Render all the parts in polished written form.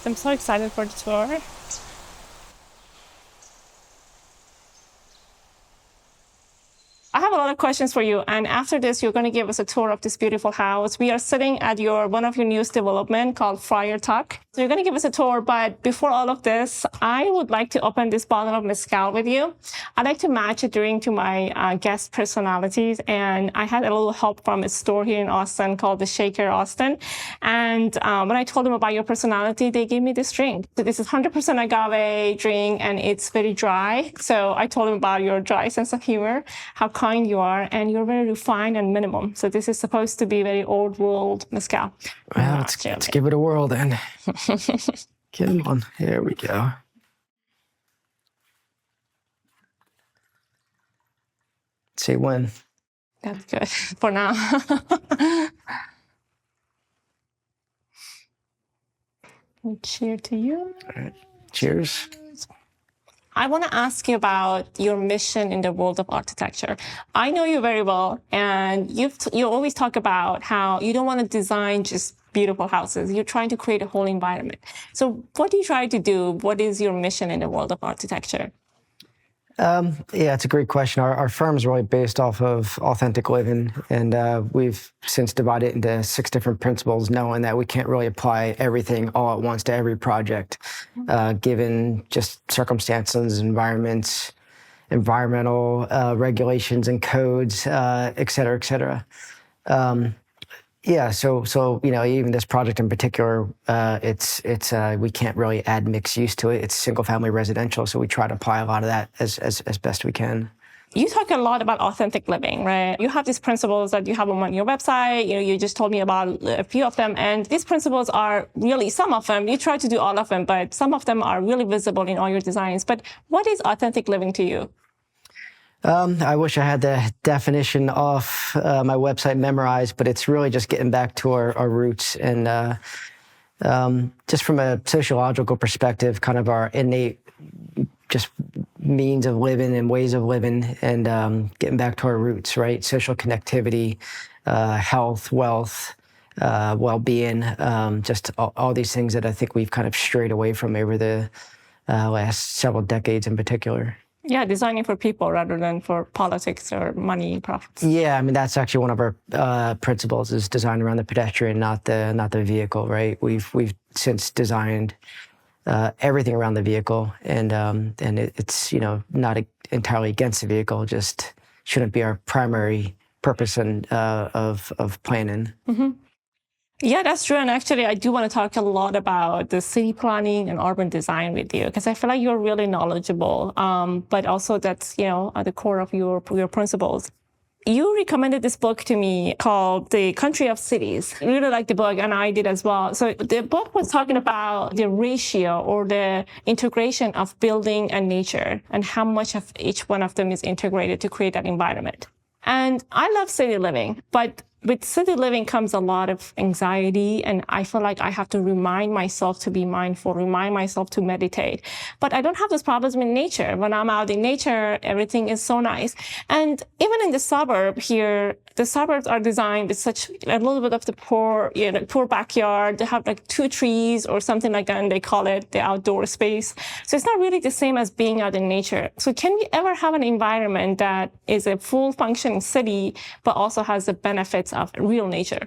I'm so excited for the tour. I have a lot of questions for you, and after this, you're going to give us a tour of this beautiful house. We are sitting at one of your newest development called Friar Tuck. So you're going to give us a tour, but before all of this, I would like to open this bottle of mezcal with you. I like to match a drink to my guest personalities, and I had a little help from a store here in Austin called the Shaker Austin. And when I told them about your personality, they gave me this drink. So this is 100% agave drink, and it's very dry. So I told them about your dry sense of humor, how kind you are, and you're very refined and minimum. So this is supposed to be very old world mezcal. Well, let's give it a whirl then. Come on, here we go. Say when. That's good for now. Cheers to you. All right. Cheers. I want to ask you about your mission in the world of architecture. I know you very well, and you always talk about how you don't want to design just beautiful houses. You're trying to create a whole environment. So what do you try to do? What is your mission in the world of architecture? Yeah, it's a great question. Our firm is really based off of authentic living, and we've since divided it into 6 different principles, knowing that we can't really apply everything all at once to every project, given just circumstances, environments, environmental regulations and codes, et cetera, et cetera. Yeah, so even this project in particular, it's we can't really add mixed use to it. It's single family residential, so we try to apply a lot of that as best we can. You talk a lot about authentic living, right? You have these principles that you have on your website. You just told me about a few of them, and these principles are really, some of them, you try to do all of them, but some of them are really visible in all your designs. But what is authentic living to you? I wish I had the definition off my website memorized, but it's really just getting back to our roots and just from a sociological perspective, kind of our innate just means of living and ways of living and getting back to our roots, right? Social connectivity, health, wealth, well-being, just all these things that I think we've kind of strayed away from over the last several decades in particular. Yeah, designing for people rather than for politics or money profits. Yeah, I mean that's actually one of our principles is design around the pedestrian, not the vehicle, right? We've since designed everything around the vehicle, and it's not entirely against the vehicle, just shouldn't be our primary purpose of planning. Mm-hmm. Yeah, that's true. And actually, I do want to talk a lot about the city planning and urban design with you, because I feel like you're really knowledgeable, but also that's, at the core of your principles. You recommended this book to me called The Country of Cities. I really liked the book, and I did as well. So the book was talking about the ratio or the integration of building and nature and how much of each one of them is integrated to create that environment. And I love city living, but with city living comes a lot of anxiety, and I feel like I have to remind myself to be mindful, remind myself to meditate. But I don't have those problems in nature. When I'm out in nature, everything is so nice. And even in the suburb here, the suburbs are designed with such a little bit of the poor backyard. They have like 2 trees or something like that, and they call it the outdoor space. So it's not really the same as being out in nature. So can we ever have an environment that is a full functioning city, but also has the benefits of real nature?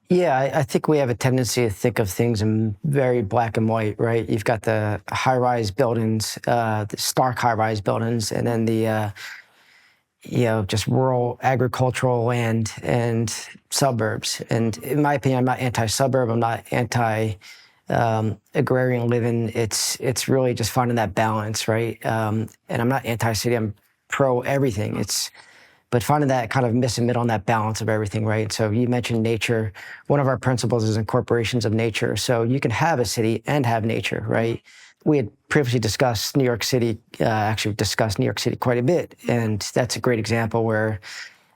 Yeah, I think we have a tendency to think of things in very black and white, right? You've got the high-rise buildings, the stark high-rise buildings, and then the just rural agricultural land and suburbs. And in my opinion, I'm not anti-suburb. I'm not anti-agrarian living. It's really just finding that balance, right? And I'm not anti-city. I'm pro everything. But finding that kind of miss and middle on that balance of everything, right? So you mentioned nature. One of our principles is incorporations of nature. So you can have a city and have nature, right? We had previously discussed New York City, quite a bit. And that's a great example where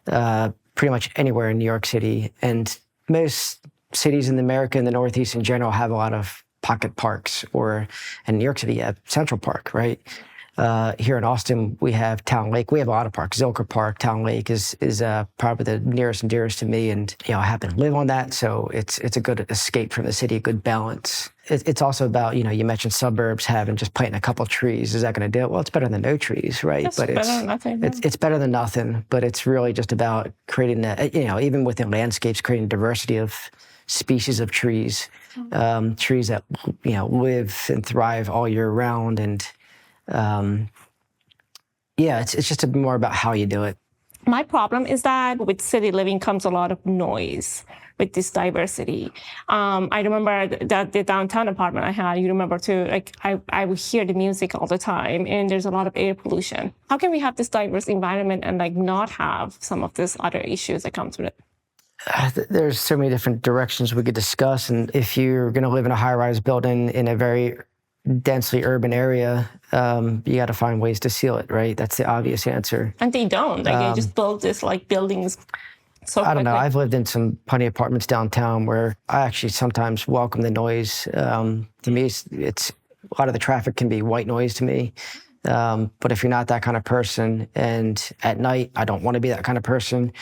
pretty much anywhere in New York City, and most cities in America and the Northeast in general have a lot of pocket parks, and New York City, you have Central Park, right? Here in Austin, we have Town Lake. We have a lot of parks. Zilker Park, Town Lake is probably the nearest and dearest to me. And, I happen to live on that. So it's a good escape from the city, a good balance. It's also about, you mentioned suburbs having just planting a couple of trees. Is that going to do it? Well, it's better than no trees, right? It's better than nothing. It's better than nothing, but it's really just about creating that, even within landscapes, creating diversity of species of trees, trees that, live and thrive all year round. And, it's just more about how you do it. My problem is that with city living comes a lot of noise with this diversity. I remember that the downtown apartment I had, you remember too, like I would hear the music all the time and there's a lot of air pollution. How can we have this diverse environment and not have some of these other issues that comes with it? There's so many different directions we could discuss. And if you're going to live in a high-rise building in a very densely urban area, you got to find ways to seal it, right? That's the obvious answer. And they don't. They just build this buildings so quickly. I don't know. I've lived in plenty of apartments downtown where I actually sometimes welcome the noise. To me, it's a lot of the traffic can be white noise to me. But if you're not that kind of person, and at night I don't want to be that kind of person,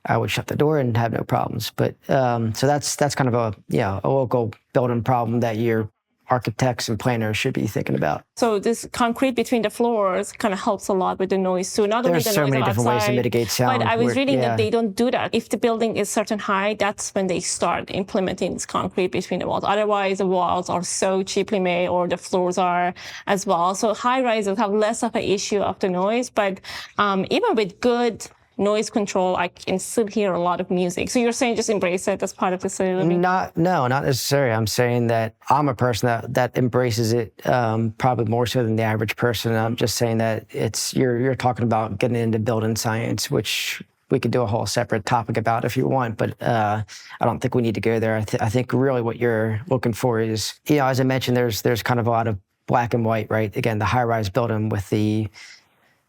I would shut the door and have no problems. But so that's kind of a local building problem that your architects and planners should be thinking about. So this concrete between the floors kind of helps a lot with the noise too. Not only There's the so noise many different ways to outside, mitigate sound. but I was reading that they don't do that. If the building is certain height, that's when they start implementing this concrete between the walls. Otherwise, the walls are so cheaply made, or the floors are as well. So high rises have less of an issue of the noise, but even with good noise control, I can still hear a lot of music. So you're saying just embrace it as part of the city living? No, not necessarily. I'm saying that I'm a person that embraces it probably more so than the average person. I'm just saying that you're talking about getting into building science, which we could do a whole separate topic about if you want, but I don't think we need to go there. I think really what you're looking for is, as I mentioned, there's kind of a lot of black and white, right? Again, the high-rise building with the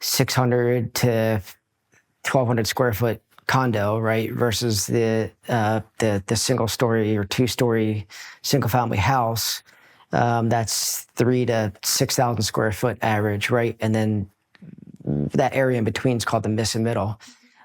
600 to 1,200 square foot condo, right, versus the single story or two-story single family house. That's 3,000 to 6,000 square foot average, right? And then that area in between is called the miss and middle.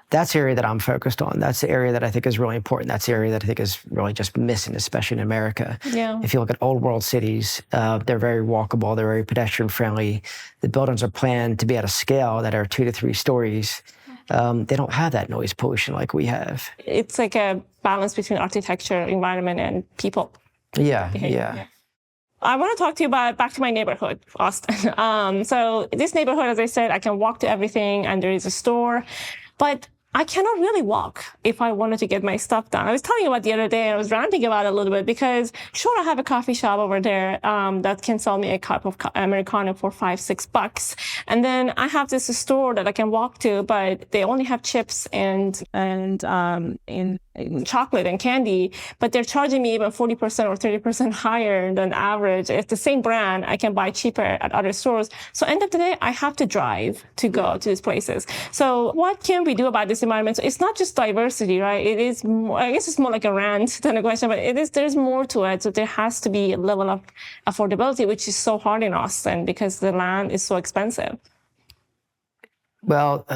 That's the area that I'm focused on. That's the area that I think is really important. That's the area that I think is really just missing, especially in America. Yeah. If you look at old world cities, they're very walkable. They're very pedestrian friendly. The buildings are planned to be at a scale that are 2 to 3 stories. They don't have that noise pollution like we have. It's like a balance between architecture, environment, and people. Yeah. I want to talk to you about back to my neighborhood, Austin. So this neighborhood, as I said, I can walk to everything, and there is a store, but I cannot really walk if I wanted to get my stuff done. I was telling you about the other day, and I was ranting about it a little bit because, sure, I have a coffee shop over there that can sell me a cup of Americano for $5-6. And then I have this store that I can walk to, but they only have chips and chocolate and candy, but they're charging me even 40% or 30% higher than average. It's the same brand. I can buy cheaper at other stores. So end of the day, I have to drive to go to these places. So what can we do about this environment? So it's not just diversity, right? It is more, I guess it's more like a rant than a question, but there's more to it. So there has to be a level of affordability, which is so hard in Austin because the land is so expensive. Well,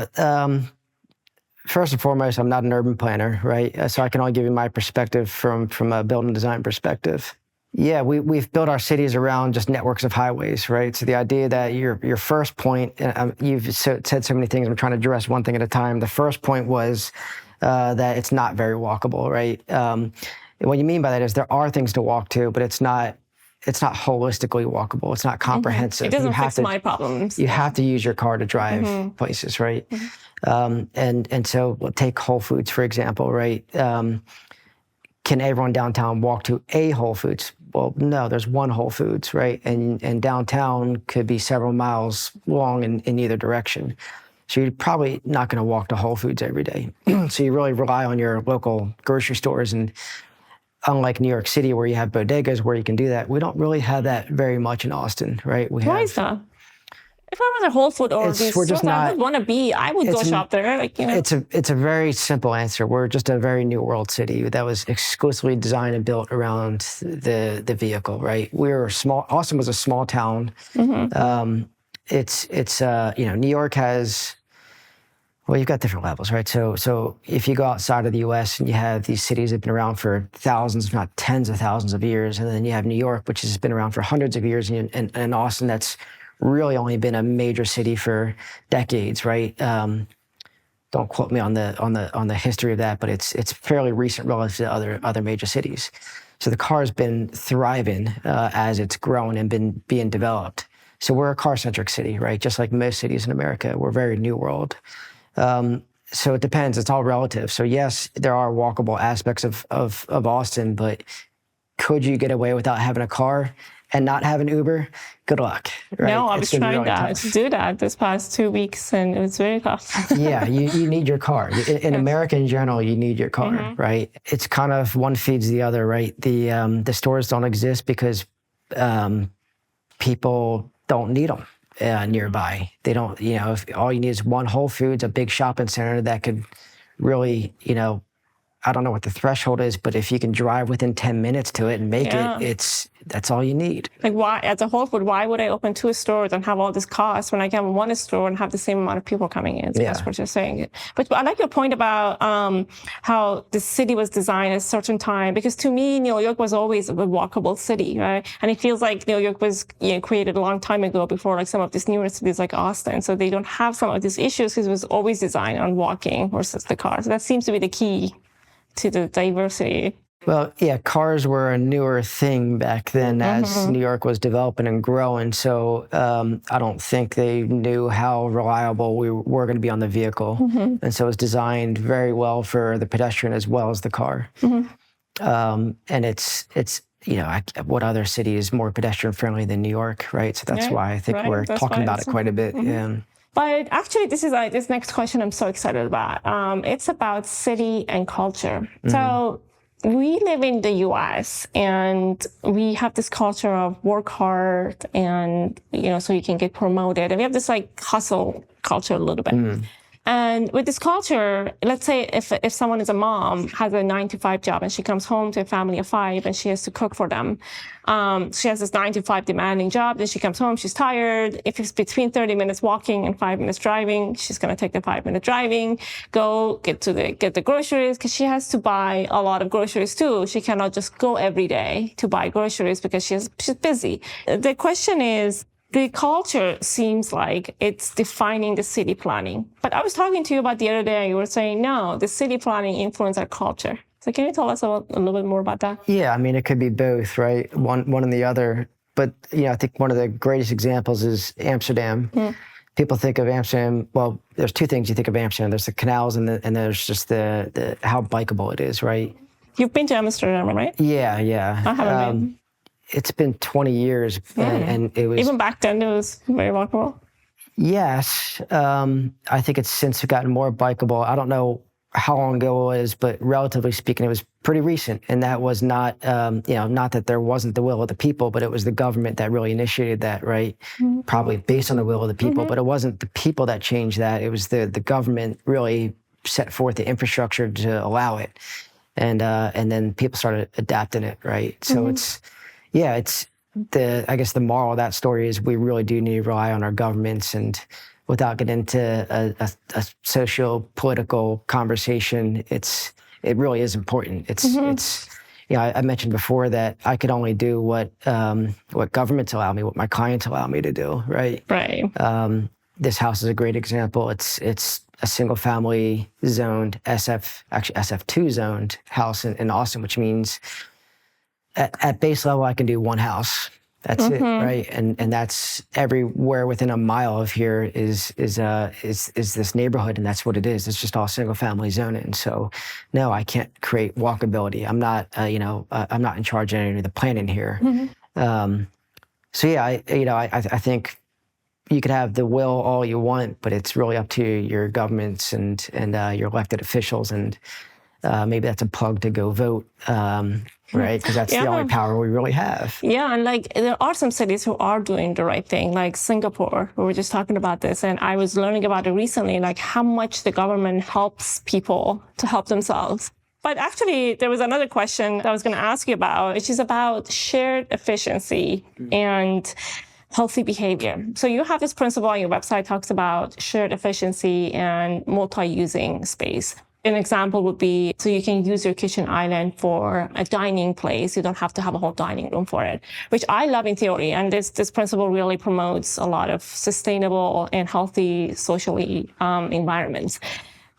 first and foremost, I'm not an urban planner, right? So I can only give you my perspective from a building design perspective. Yeah, we've built our cities around just networks of highways, right? So the idea that your first point, you've said so many things, I'm trying to address one thing at a time. The first point was that it's not very walkable, right? What you mean by that is there are things to walk to, but it's not holistically walkable. It's not comprehensive. It doesn't fix my problems. You have to use your car to drive places, right? And so take Whole Foods, for example, right? Can everyone downtown walk to a Whole Foods? Well, no, there's one Whole Foods, right? And downtown could be several miles long in either direction. So you're probably not going to walk to Whole Foods every day. So you really rely on your local grocery stores. And unlike New York City, where you have bodegas where you can do that, we don't really have that very much in Austin, right? Why is that? If I was a Whole Food or these stores I would want to be, I would go shop there. It's a very simple answer. We're just a very new world city that was exclusively designed and built around the vehicle, right? We were small. Austin was a small town. New York has, well, you've got different levels, right? So if you go outside of the U.S. and you have these cities that have been around for thousands, if not tens of thousands of years, and then you have New York, which has been around for hundreds of years, and Austin, that's really only been a major city for decades, right? Don't quote me on the history of that, but it's fairly recent relative to other major cities. So the car has been thriving as it's grown and been being developed. So we're a car-centric city, right? Just like most cities in America, we're very new world. So it depends. It's all relative. So yes, there are walkable aspects of Austin, but could you get away without having a car and not having Uber? Good luck. Right? No, I was trying to do that this past 2 weeks, and it was very tough. Yeah, you need your car. In America in general, you need your car, right? It's kind of one feeds the other, right? The stores don't exist because people don't need them nearby. They don't, if all you need is one Whole Foods, a big shopping center that could really, I don't know what the threshold is, but if you can drive within 10 minutes to it and make it, that's all you need. Like why, as a Whole Food, why would I open 2 stores and have all this cost when I can have one store and have the same amount of people coming in? So that's what you're saying. But I like your point about how the city was designed at a certain time, because to me, New York was always a walkable city, right? And it feels like New York was created a long time ago before like some of these newer cities like Austin. So they don't have some of these issues because it was always designed on walking versus the car. So that seems to be the key to the diversity. Well, yeah, cars were a newer thing back then as New York was developing and growing. So I don't think they knew how reliable we were going to be on the vehicle. And so it was designed very well for the pedestrian as well as the car. And it's what other city is more pedestrian friendly than New York, right? So that's why I think we're talking about it quite a bit. But actually, this next question I'm so excited about. It's about city and culture. So we live in the U.S. and we have this culture of work hard and, so you can get promoted. And we have this like hustle culture a little bit. And with this culture, let's say if someone is a mom, has a 9-to-5 job and she comes home to a family of 5 and she has to cook for them. She has this 9-to-5 demanding job. Then she comes home, she's tired. If it's between 30 minutes walking and 5 minutes driving, she's going to take the 5-minute driving, go get the groceries, because she has to buy a lot of groceries too. She cannot just go every day to buy groceries because she's busy. The question is, the culture seems like it's defining the city planning. But I was talking to you about the other day, you were saying, no, the city planning influences our culture. So can you tell us a little bit more about that? Yeah, I mean, it could be both, right? One and the other. But, I think one of the greatest examples is Amsterdam. People think of Amsterdam, well, there's 2 things you think of Amsterdam. There's the canals and there's just the how bikeable it is, right? You've been to Amsterdam, right? Yeah. I haven't been. It's been 20 years, and it was... Even back then, it was very walkable? Yes. I think it's since gotten more bikeable. I don't know how long ago it was, but relatively speaking, it was pretty recent. And that was not, not that there wasn't the will of the people, but it was the government that really initiated that, right? Probably based on the will of the people, but it wasn't the people that changed that. It was the government really set forth the infrastructure to allow it. And then people started adapting it, right? So it's I guess the moral of that story is we really do need to rely on our governments, and without getting into a socio-political conversation, it really is important. It's I mentioned before that I could only do what governments allow me, what my clients allow me to do, right? Right. This house is a great example. It's a single family zoned SF2 zoned house in Austin, which means at base level, I can do one house. That's it, right? And that's everywhere within a mile of here is this neighborhood, and that's what it is. It's just all single family zoning. So, no, I can't create walkability. I'm not, I'm not in charge of any of the planning here. So yeah, I think you could have the will all you want, but it's really up to your governments and your elected officials, and maybe that's a plug to go vote. Right, because that's the only power we really have. Yeah, and there are some cities who are doing the right thing, like Singapore. We were just talking about this, and I was learning about it recently, like how much the government helps people to help themselves. But actually, there was another question that I was going to ask you about, which is about shared efficiency. And healthy behavior. So you have this principle on your website talks about shared efficiency and multi-using space. An example would be, so you can use your kitchen island for a dining place. You don't have to have a whole dining room for it, which I love in theory. And this principle really promotes a lot of sustainable and healthy socially environments.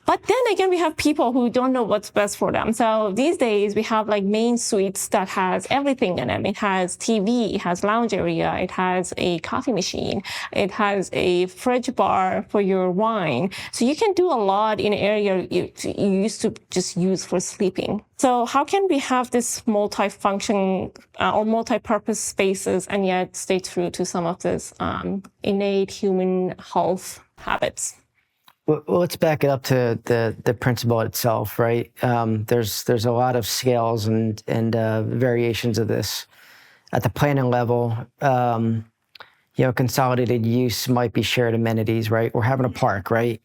But then again, we have people who don't know what's best for them. So these days we have like main suites that has everything in them. It has TV, it has lounge area, it has a coffee machine, it has a fridge bar for your wine. So you can do a lot in an area you used to just use for sleeping. So how can we have this multi-function or multi-purpose spaces and yet stay true to some of this innate human health habits? Well, let's back it up to the principle itself, right? There's a lot of scales and variations of this. At the planning level, consolidated use might be shared amenities, right? Or having a park, right?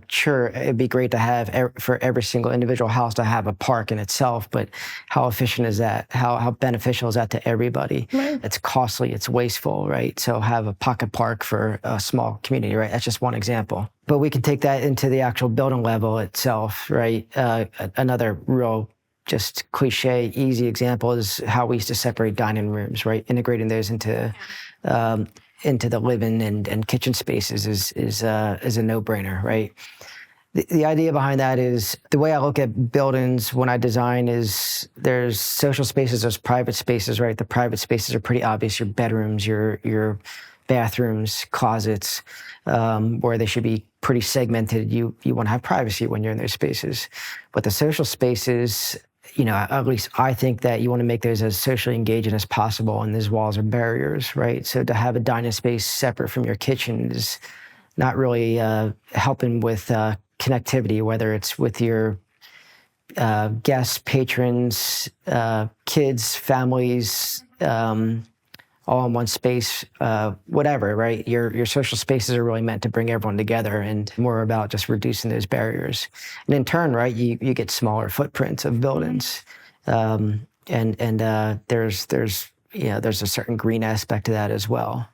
Sure, it'd be great to have for every single individual house to have a park in itself, but how efficient is that? How beneficial is that to everybody? Right. It's costly, it's wasteful, right? So have a pocket park for a small community, right? That's just one example. But we can take that into the actual building level itself, right? Another real just cliche, easy example is how we used to separate dining rooms, right? Integrating those into the living and kitchen spaces is a no-brainer, right? The idea behind that is the way I look at buildings when I design is there's social spaces, there's private spaces, right? The private spaces are pretty obvious, your bedrooms, your bathrooms, closets, where they should be pretty segmented. You want to have privacy when you're in those spaces. But the social spaces, at least I think that you want to make those as socially engaging as possible, and those walls are barriers, right? So to have a dining space separate from your kitchen is not really helping with connectivity, whether it's with your guests, patrons, kids, families, all in one space, whatever, right? Your social spaces are really meant to bring everyone together and more about just reducing those barriers. And in turn, right, you get smaller footprints of buildings. And there's a certain green aspect to that as well.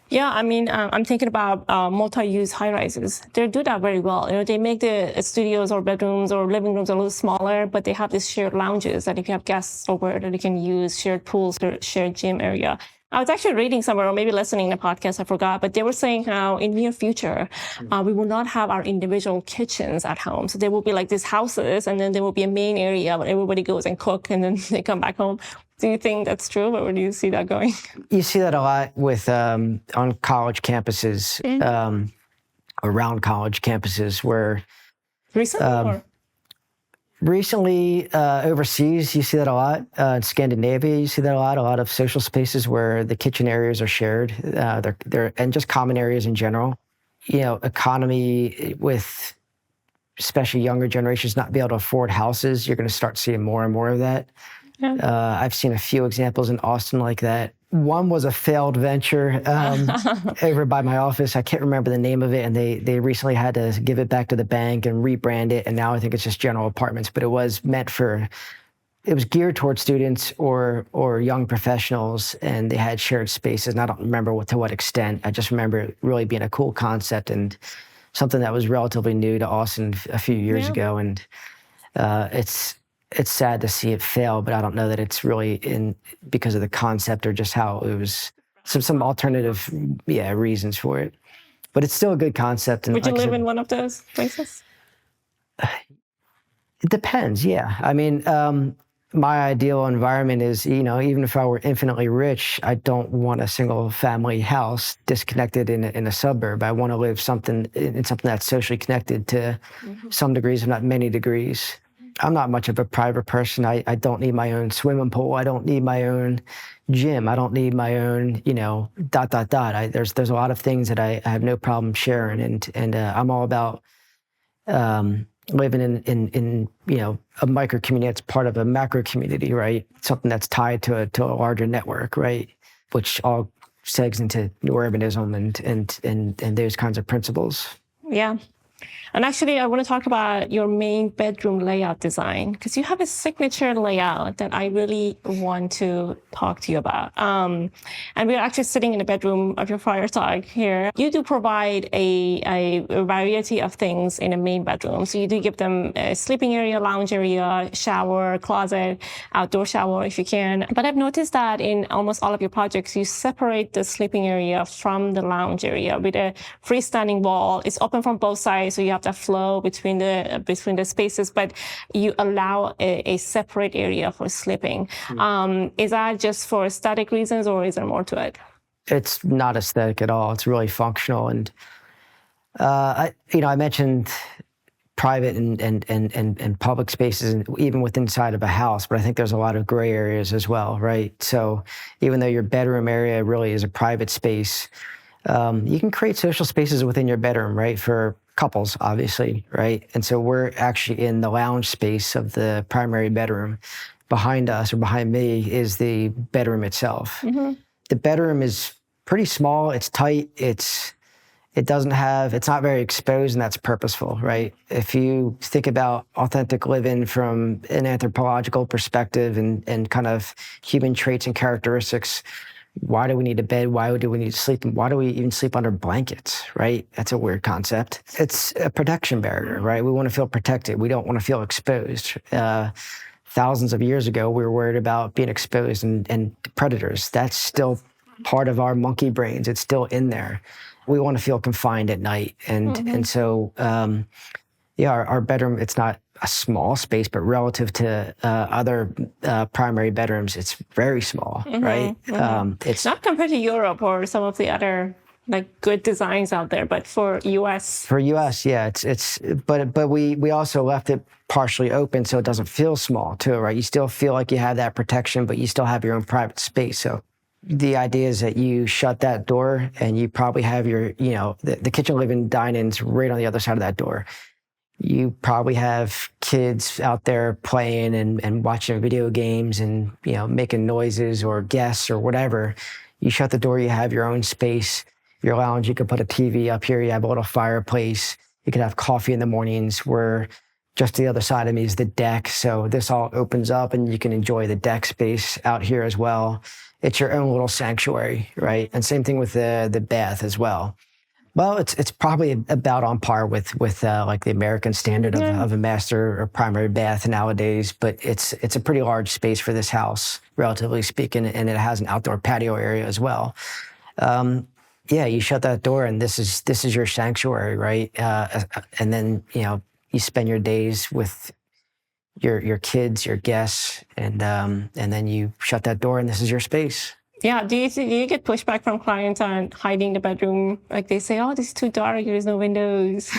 Yeah, I mean, I'm thinking about multi-use high-rises. They do that very well. They make the studios or bedrooms or living rooms a little smaller, but they have these shared lounges that if you have guests over, that you can use, shared pools, shared gym area. I was actually reading somewhere, or maybe listening to a podcast, I forgot, but they were saying how in near future, we will not have our individual kitchens at home. So there will be like these houses, and then there will be a main area where everybody goes and cook, and then they come back home. Do you think that's true, or where do you see that going? You see that a lot with on college campuses, around college campuses, where Recently, recently overseas, you see that a lot. In Scandinavia, you see that a lot. A lot of social spaces where the kitchen areas are shared, they're and just common areas in general. Economy with especially younger generations not be able to afford houses, you're going to start seeing more and more of that. Yeah. I've seen a few examples in Austin like that. One was a failed venture over by my office. I can't remember the name of it, and they recently had to give it back to the bank and rebrand it, and now I think it's just general apartments. But it was geared towards students or young professionals, and they had shared spaces. And I don't remember to what extent. I just remember it really being a cool concept and something that was relatively new to Austin a few years ago. And it's sad to see it fail, but I don't know that it's really because of the concept or just how it was some alternative reasons for it. But it's still a good concept. And would you live in one of those places? It depends, yeah. I mean, my ideal environment is, even if I were infinitely rich, I don't want a single family house disconnected in a suburb. I want to live in something that's socially connected to some degrees, if not many degrees. I'm not much of a private person. I don't need my own swimming pool. I don't need my own gym. I don't need my own, There's a lot of things that I have no problem sharing, and I'm all about living in a micro community that's part of a macro community, right? Something that's tied to a larger network, right? Which all segs into new urbanism and those kinds of principles. Yeah. And actually, I want to talk about your main bedroom layout design, because you have a signature layout that I really want to talk to you about. And we're actually sitting in the bedroom of your Friar Tuck here. You do provide a variety of things in a main bedroom. So you do give them a sleeping area, lounge area, shower, closet, outdoor shower if you can. But I've noticed that in almost all of your projects, you separate the sleeping area from the lounge area with a freestanding wall. It's open from both sides, so you have that flow between the spaces, but you allow a separate area for sleeping. Is that just for aesthetic reasons, or is there more to it? It's not aesthetic at all. It's really functional. And I mentioned private and public spaces, and even within inside of a house, but I think there's a lot of gray areas as well, right? So even though your bedroom area really is a private space, you can create social spaces within your bedroom, right? For couples, obviously, right? And so we're actually in the lounge space of the primary bedroom. Behind us, or behind me, is the bedroom itself. Mm-hmm. The bedroom is pretty small. It's tight. It's not very exposed, and that's purposeful, right? If you think about authentic living from an anthropological perspective and kind of human traits and characteristics, why do we need a bed? Why do we need to sleep? Why do we even sleep under blankets, right? That's a weird concept. It's a protection barrier, right? We want to feel protected. We don't want to feel exposed. Thousands of years ago, we were worried about being exposed and predators. That's still part of our monkey brains. It's still in there. We want to feel confined at night. And so, our bedroom, it's not a small space, but relative to other primary bedrooms, it's very small, right? It's not compared to Europe or some of the other good designs out there, but for US. For US, yeah, but we also left it partially open so it doesn't feel small too, right? You still feel like you have that protection, but you still have your own private space. So the idea is that you shut that door and you probably have your, the kitchen, living, dining's right on the other side of that door. You probably have kids out there playing and watching video games and, making noises, or guests or whatever. You shut the door, you have your own space. Your lounge, you can put a TV up here. You have a little fireplace. You can have coffee in the mornings, where just to the other side of me is the deck. So this all opens up and you can enjoy the deck space out here as well. It's your own little sanctuary, right? And same thing with the bath as well. Well, it's probably about on par with the American standard of a master or primary bath nowadays, but it's a pretty large space for this house, relatively speaking, and it has an outdoor patio area as well. You shut that door and this is your sanctuary, right? And then you spend your days with your kids, your guests, and then you shut that door and this is your space. Yeah. Do you get pushback from clients on hiding the bedroom? Like they say, "Oh, this is too dark. There's no windows."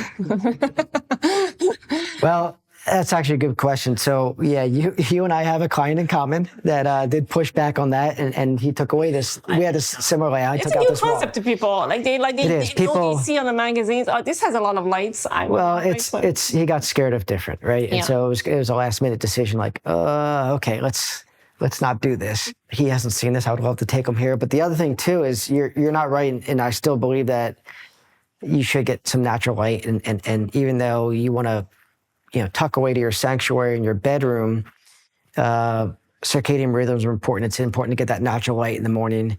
Well, that's actually a good question. So yeah, you and I have a client in common that did push back on that, and he took away this. We had this similar layout. It's a new concept to people. People see on the magazines. Oh, this has a lot of lights. He got scared of different, right? And so it was a last minute decision. Like, okay, let's not do this. He hasn't seen this. I would love to take him here. But the other thing too is you're not right, and I still believe that you should get some natural light, and even though you want to tuck away to your sanctuary in your bedroom, circadian rhythms are important. It's important to get that natural light in the morning.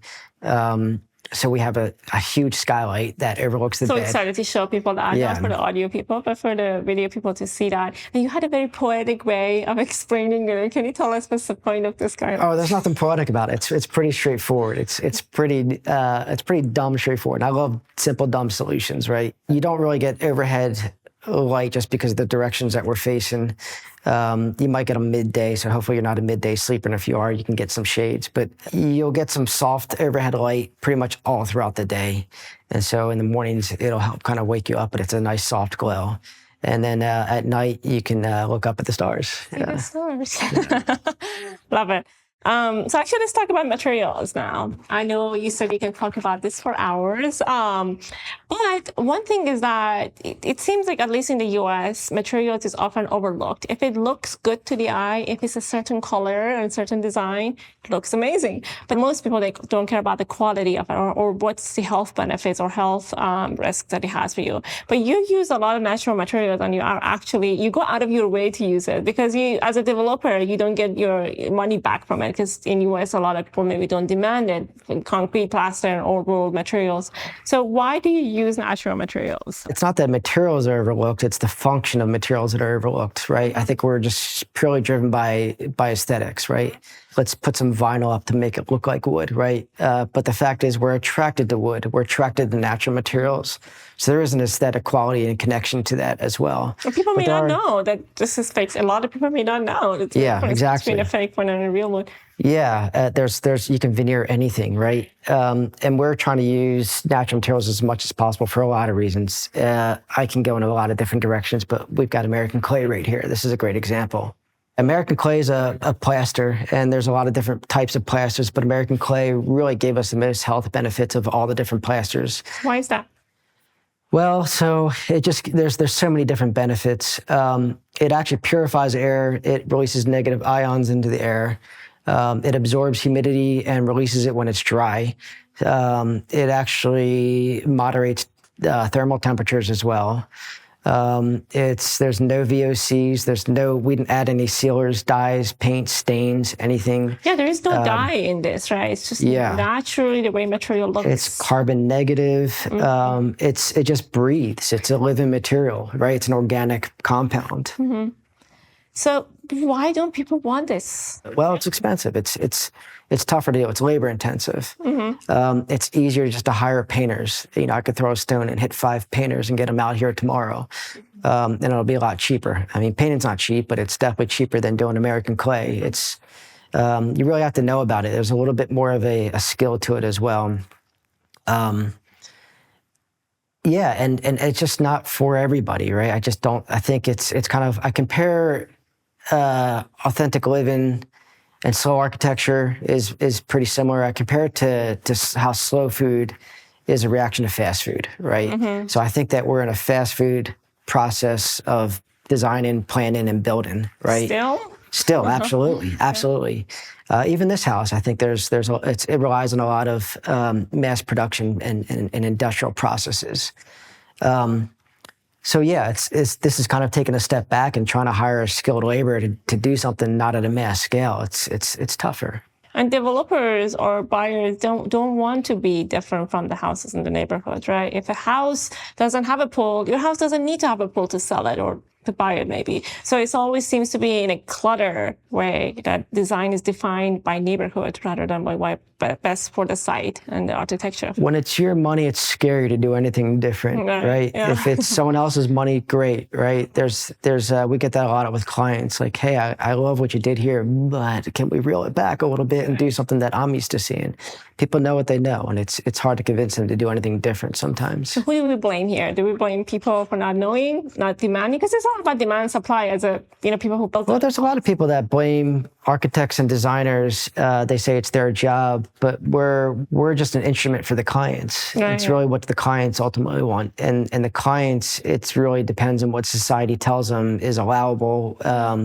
So we have a huge skylight that overlooks the bed. So excited to show people that, not for the audio people, but for the video people to see that. And you had a very poetic way of explaining it. Can you tell us what's the point of this skylight? Oh, there's nothing poetic about it. It's pretty straightforward. It's pretty dumb straightforward. And I love simple, dumb solutions, right? You don't really get overhead light just because of the directions that we're facing. You might get a midday, so hopefully you're not a midday sleeper, and if you are, you can get some shades, but you'll get some soft overhead light pretty much all throughout the day. And so in the mornings, it'll help kind of wake you up, but it's a nice soft glow. And then at night, you can look up at the stars. See the stars. Love it. So actually, let's talk about materials now. I know you said we can talk about this for hours. But one thing is that it seems like, at least in the US, materials is often overlooked. If it looks good to the eye, if it's a certain color and certain design, it looks amazing. But most people, they don't care about the quality of it, or what's the health benefits or health risks that it has for you. But you use a lot of natural materials, and you go out of your way to use it, because you, as a developer, you don't get your money back from it, because in US, a lot of people maybe don't demand it, concrete, plaster, or rolled materials. So why do you use natural materials? It's not that materials are overlooked, it's the function of materials that are overlooked, right? I think we're just purely driven by aesthetics, right? Let's put some vinyl up to make it look like wood, right? But the fact is, we're attracted to wood. We're attracted to natural materials. So there is an aesthetic quality and connection to that as well. Well, people may not know that this is fake. A lot of people may not know. It's exactly. Between a fake one and a real one. Yeah, there's you can veneer anything, right? And we're trying to use natural materials as much as possible for a lot of reasons. I can go in a lot of different directions, but we've got American clay right here. This is a great example. American clay is a plaster, and there's a lot of different types of plasters, but American clay really gave us the most health benefits of all the different plasters. Why is that? Well, so there's so many different benefits. It actually purifies air. It releases negative ions into the air. It absorbs humidity and releases it when it's dry. It actually moderates thermal temperatures as well. There's no VOCs. We didn't add any sealers, dyes, paints, stains, anything. Yeah, there is no dye in this, right? It's just naturally the way material looks. It's carbon negative. Mm-hmm. It just breathes. It's a living material, right? It's an organic compound. Mm-hmm. So why don't people want this? Well, it's expensive. It's tougher to do. It's labor intensive. Mm-hmm. It's easier just to hire painters. I could throw a stone and hit 5 painters and get them out here tomorrow. And it'll be a lot cheaper. I mean, painting's not cheap, but it's definitely cheaper than doing American clay. You really have to know about it. There's a little bit more of a skill to it as well. Yeah, and it's just not for everybody, right? I think it's kind of, I compare authentic living and slow architecture is pretty similar. I compare it to how slow food is a reaction to fast food, right? Mm-hmm. So I think that we're in a fast food process of designing, planning, and building, right? Still, absolutely. Even this house, I think it relies on a lot of mass production and industrial processes. So yeah, this is kind of taking a step back and trying to hire skilled labor to do something not at a mass scale. It's tougher. And developers or buyers don't want to be different from the houses in the neighborhood, right? If a house doesn't have a pool, your house doesn't need to have a pool to sell it or to buy it, maybe. So it always seems to be in a clutter way that design is defined by neighborhood rather than by what best for the site and the architecture. When it's your money, it's scary to do anything different, right? Yeah. If it's someone else's money, great, right? We get that a lot with clients, like, hey, I love what you did here, but can we reel it back a little bit and do something that I'm used to seeing? People know what they know, and it's hard to convince them to do anything different sometimes. So who do we blame here? Do we blame people for not knowing, not demanding? Because it's all about demand and supply as people who build. Well, there's a lot of people that blame architects and designers. They say it's their job, but we're just an instrument for the clients. Right, it's really what the clients ultimately want, and the clients, it really depends on what society tells them is allowable,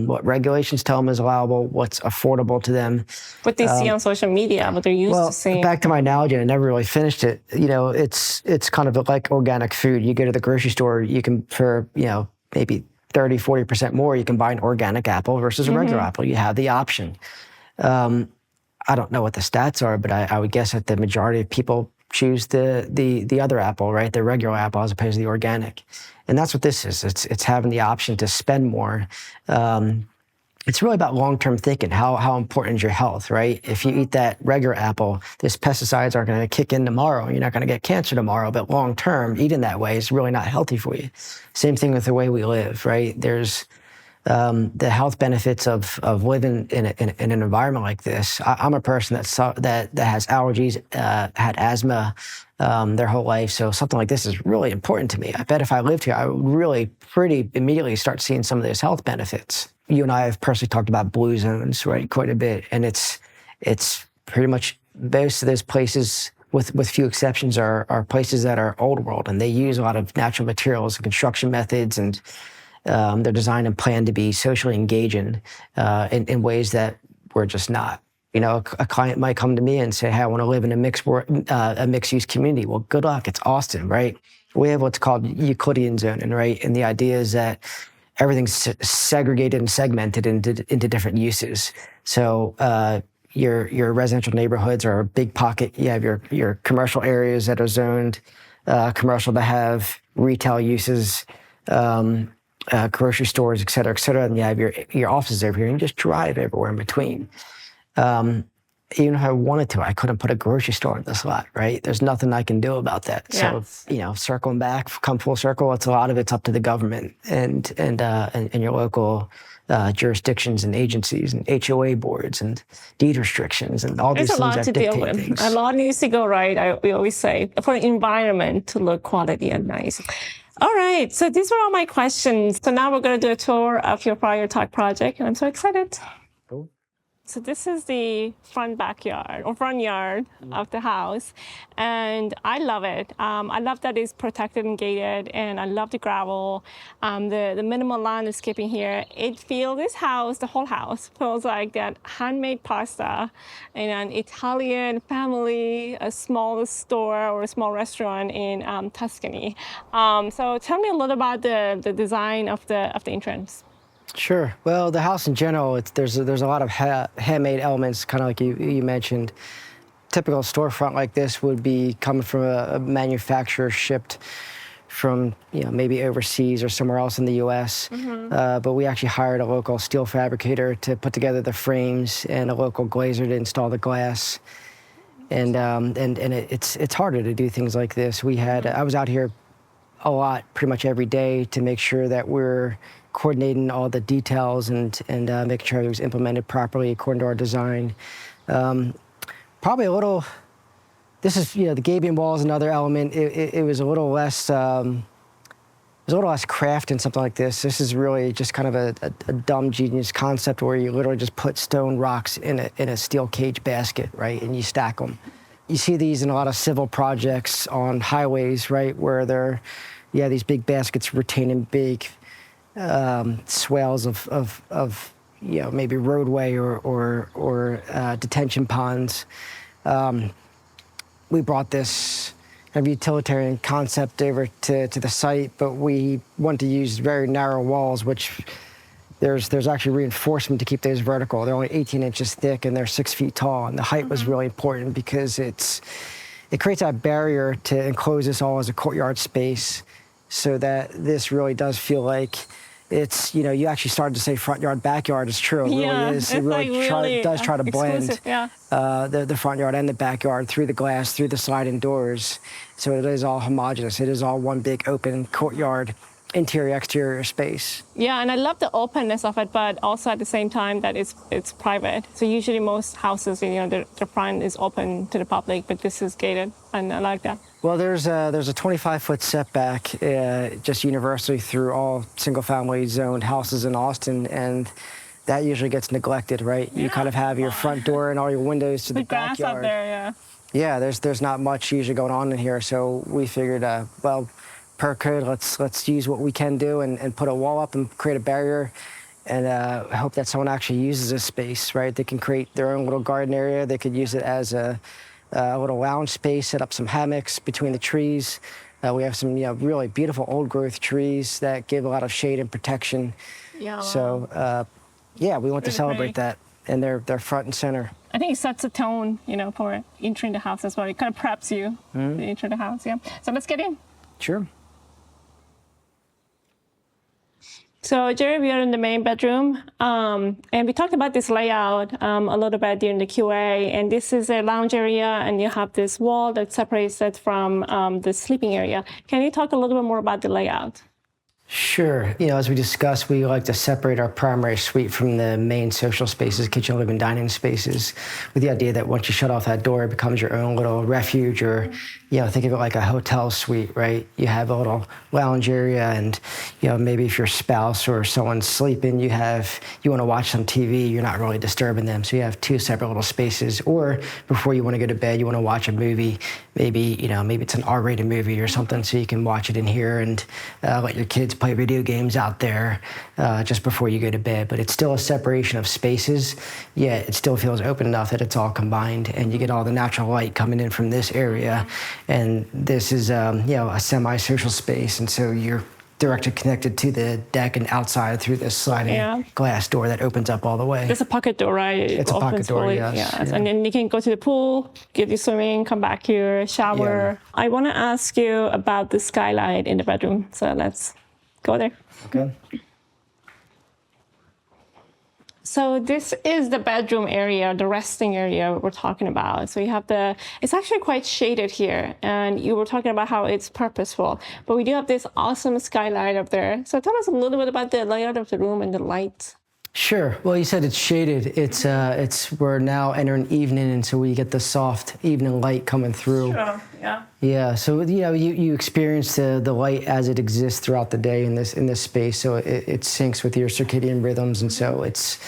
what regulations tell them is allowable, what's affordable to them. What they see on social media, what they're used to seeing. Back to my analogy, I never really finished it. It's kind of like organic food. You go to the grocery store, you can, for maybe 30-40% more, you can buy an organic apple versus a regular apple. You have the option. I don't know what the stats are, but I would guess that the majority of people choose the other apple, right? The regular apple as opposed to the organic. And that's what this is. It's having the option to spend more. It's really about long-term thinking. How important is your health, right? If you eat that regular apple, these pesticides aren't going to kick in tomorrow. You're not going to get cancer tomorrow, but long-term, eating that way is really not healthy for you. Same thing with the way we live, right? There's the health benefits of living in an environment like this. I'm a person that has allergies, had asthma their whole life, so something like this is really important to me. I bet if I lived here, I would really pretty immediately start seeing some of those health benefits. You and I have personally talked about blue zones, right, quite a bit, and it's it's pretty much most of those places, with few exceptions, are places that are old world, and they use a lot of natural materials and construction methods, and they're designed and planned to be socially engaging in ways that we're just not. You know, a client might come to me and say, "Hey, I want to live in a mixed-use community." Well, good luck. It's Austin, right? We have what's called Euclidean zoning, right? And the idea is that everything's segregated and segmented into different uses. So your residential neighborhoods are a big pocket. You have your commercial areas that are zoned commercial to have retail uses, grocery stores, et cetera, and you have your offices over here, and you just drive everywhere in between. Even if I wanted to, I couldn't put a grocery store in this lot, right? There's nothing I can do about that. Yes. So, circling back, come full circle, a lot of it's up to the government and your local jurisdictions and agencies and HOA boards and deed restrictions and all these There's a things lot that to deal dictate with. things. A lot needs to go right, we always say, for the environment to look quality and nice. All right, so these were all my questions. So now we're going to do a tour of your Friar Tuck project, and I'm so excited. Cool. So this is the front backyard or front yard of the house, and I love it. I love that it's protected and gated, and I love the gravel, the minimal landscaping here. The whole house feels like that handmade pasta in an Italian family, a small store or a small restaurant in Tuscany. So tell me a little about the design of the entrance. Sure. Well, the house in general, there's a lot of handmade elements, kind of like you mentioned. Typical storefront like this would be coming from a manufacturer shipped from maybe overseas or somewhere else in the U.S. But we actually hired a local steel fabricator to put together the frames and a local glazer to install the glass. And it's harder to do things like this. I was out here a lot, pretty much every day, to make sure that we're coordinating all the details and making sure it was implemented properly according to our design. Probably a little. This is the gaping wall is another element. It was a little less. There's a little less craft in something like this. This is really just kind of a dumb genius concept where you literally just put stone rocks in a steel cage basket, right, and you stack them. You see these in a lot of civil projects on highways, right, where these big baskets retaining big swales of maybe roadway or detention ponds. We brought this kind of utilitarian concept over to the site, but we want to use very narrow walls, which there's actually reinforcement to keep those vertical. They're only 18 inches thick and they're 6 feet tall. And the height was really important because it creates that barrier to enclose this all as a courtyard space, so that this really does feel like it's, you actually started to say front yard, backyard. It's true. It really is. It really does try to blend the front yard and the backyard through the glass, through the sliding doors. So it is all homogeneous. It is all one big open courtyard, interior, exterior space. Yeah, and I love the openness of it, but also at the same time that it's private. So usually most houses, the front is open to the public, but this is gated, and I like that. Well, there's a 25-foot setback just universally through all single-family zoned houses in Austin, and that usually gets neglected, right? You kind of have your front door and all your windows to the backyard. Grass up there, yeah. Yeah, there's not much usually going on in here, so we figured, per code, let's use what we can do and put a wall up and create a barrier, and hope that someone actually uses this space, right? They can create their own little garden area. They could use it as a little lounge space, set up some hammocks between the trees. We have some really beautiful old growth trees that give a lot of shade and protection. Yeah. So we want to celebrate that, and they're front and center. I think it sets a tone, for entering the house as well. It kind of preps you to enter the house, yeah. So let's get in. Sure. So, Jared, we are in the main bedroom, and we talked about this layout a little bit during the QA, and this is a lounge area, and you have this wall that separates it from the sleeping area. Can you talk a little bit more about the layout? Sure. As we discussed, we like to separate our primary suite from the main social spaces, kitchen, living, dining spaces, with the idea that once you shut off that door, it becomes your own little refuge, or, think of it like a hotel suite, right? You have a little lounge area, and, maybe if your spouse or someone's sleeping, you want to watch some TV, you're not really disturbing them. So you have two separate little spaces. Or before you want to go to bed, you want to watch a movie, maybe it's an R-rated movie or something, so you can watch it in here and let your kids play video games out there just before you go to bed. But it's still a separation of spaces, yet it still feels open enough that it's all combined, and you get all the natural light coming in from this area. And this is a semi-social space, and so you're directly connected to the deck and outside through this sliding glass door that opens up all the way. It's a pocket door, right? It's a pocket door, yes. Yeah. And then you can go to the pool, get your swimming, come back here, shower. Yeah. I want to ask you about the skylight in the bedroom. So let's go there. Okay. So this is the bedroom area, the resting area we're talking about. So you have it's actually quite shaded here, and you were talking about how it's purposeful, but we do have this awesome skylight up there. So tell us a little bit about the layout of the room and the lights. Sure. Well, you said it's shaded. We're now entering evening, and so we get the soft evening light coming through. Sure. Yeah. Yeah. So you experience the light as it exists throughout the day in this space. So it syncs with your circadian rhythms, and so it's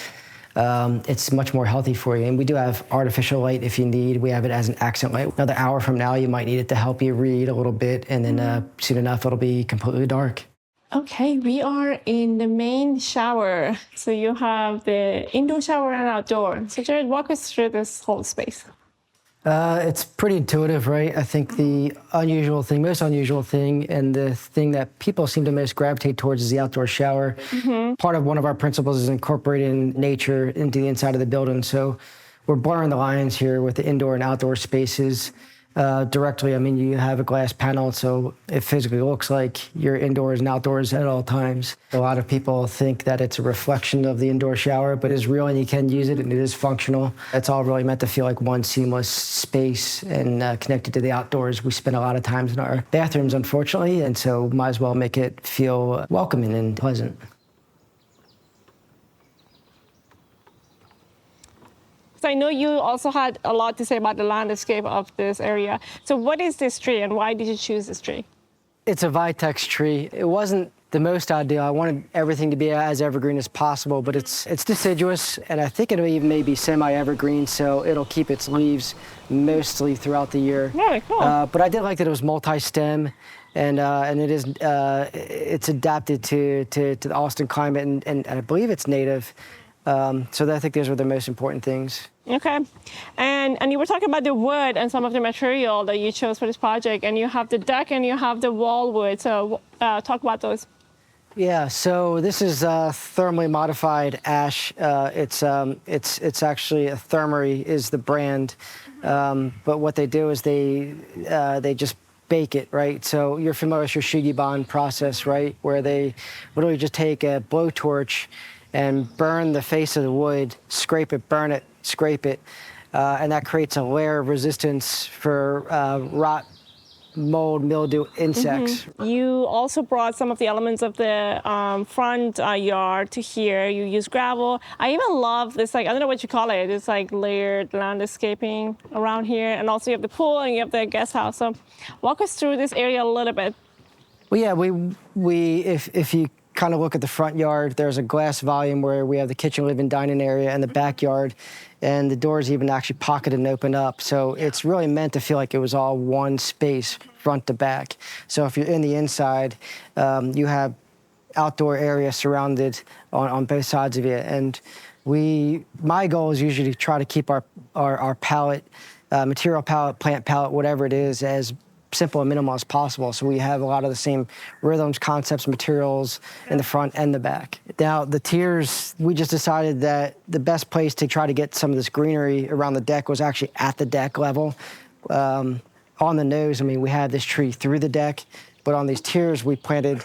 much more healthy for you. And we do have artificial light if you need. We have it as an accent light. Another hour from now, you might need it to help you read a little bit, and then soon enough, it'll be completely dark. Okay, we are in the main shower. So you have the indoor shower and outdoor. So Jared, walk us through this whole space. It's pretty intuitive, right? I think the most unusual thing, and the thing that people seem to most gravitate towards is the outdoor shower. Mm-hmm. Part of one of our principles is incorporating nature into the inside of the building. So we're blurring the lines here with the indoor and outdoor spaces. Directly, you have a glass panel, so it physically looks like you're indoors and outdoors at all times. A lot of people think that it's a reflection of the indoor shower, but it's real, and you can use it, and it is functional. It's all really meant to feel like one seamless space and connected to the outdoors. We spend a lot of times in our bathrooms, unfortunately, and so might as well make it feel welcoming and pleasant. So I know you also had a lot to say about the landscape of this area. So what is this tree, and why did you choose this tree? It's a vitex tree. It wasn't the most ideal. I wanted everything to be as evergreen as possible, but it's deciduous, and I think it'll even maybe semi-evergreen, so it'll keep its leaves mostly throughout the year. Very cool. But I did like that it was multi-stem, and it's adapted to the Austin climate, and I believe it's native. So I think those were the most important things. Okay. And you were talking about the wood and some of the material that you chose for this project, and you have the deck and you have the wall wood. So talk about those. Yeah, so this is thermally modified ash. It's actually a Thermery is the brand, but what they do is they just bake it, right? So you're familiar with your Shugibon process, right? Where they literally just take a blowtorch and burn the face of the wood, scrape it, burn it, scrape it, and that creates a layer of resistance for rot, mold, mildew, insects. Mm-hmm. You also brought some of the elements of the front yard to here. You use gravel. I even love this, I don't know what you call it. It's layered landscaping around here. And also you have the pool and you have the guest house. So walk us through this area a little bit. Well, yeah, if you kind of look at the front yard, there's a glass volume where we have the kitchen, living, dining area, and the backyard, and the doors even actually pocketed and open up. So it's really meant to feel like it was all one space, front to back. So if you're in the inside, you have outdoor area surrounded on both sides of it. And my goal is usually to try to keep our palette, material palette, plant palette, whatever it is, as simple and minimal as possible. So we have a lot of the same rhythms, concepts, materials in the front and the back. Now, the tiers, we just decided that the best place to try to get some of this greenery around the deck was actually at the deck level. On the nose, we had this tree through the deck, but on these tiers, we planted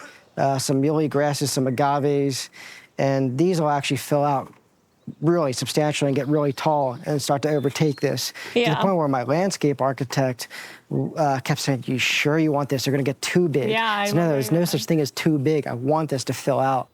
some muley grasses, some agaves, and these will actually fill out really substantially and get really tall and start to overtake this. To the point where my landscape architect kept saying, "You sure you want this? They're going to get too big." Yeah, So no, there's no such thing as too big. I want this to fill out.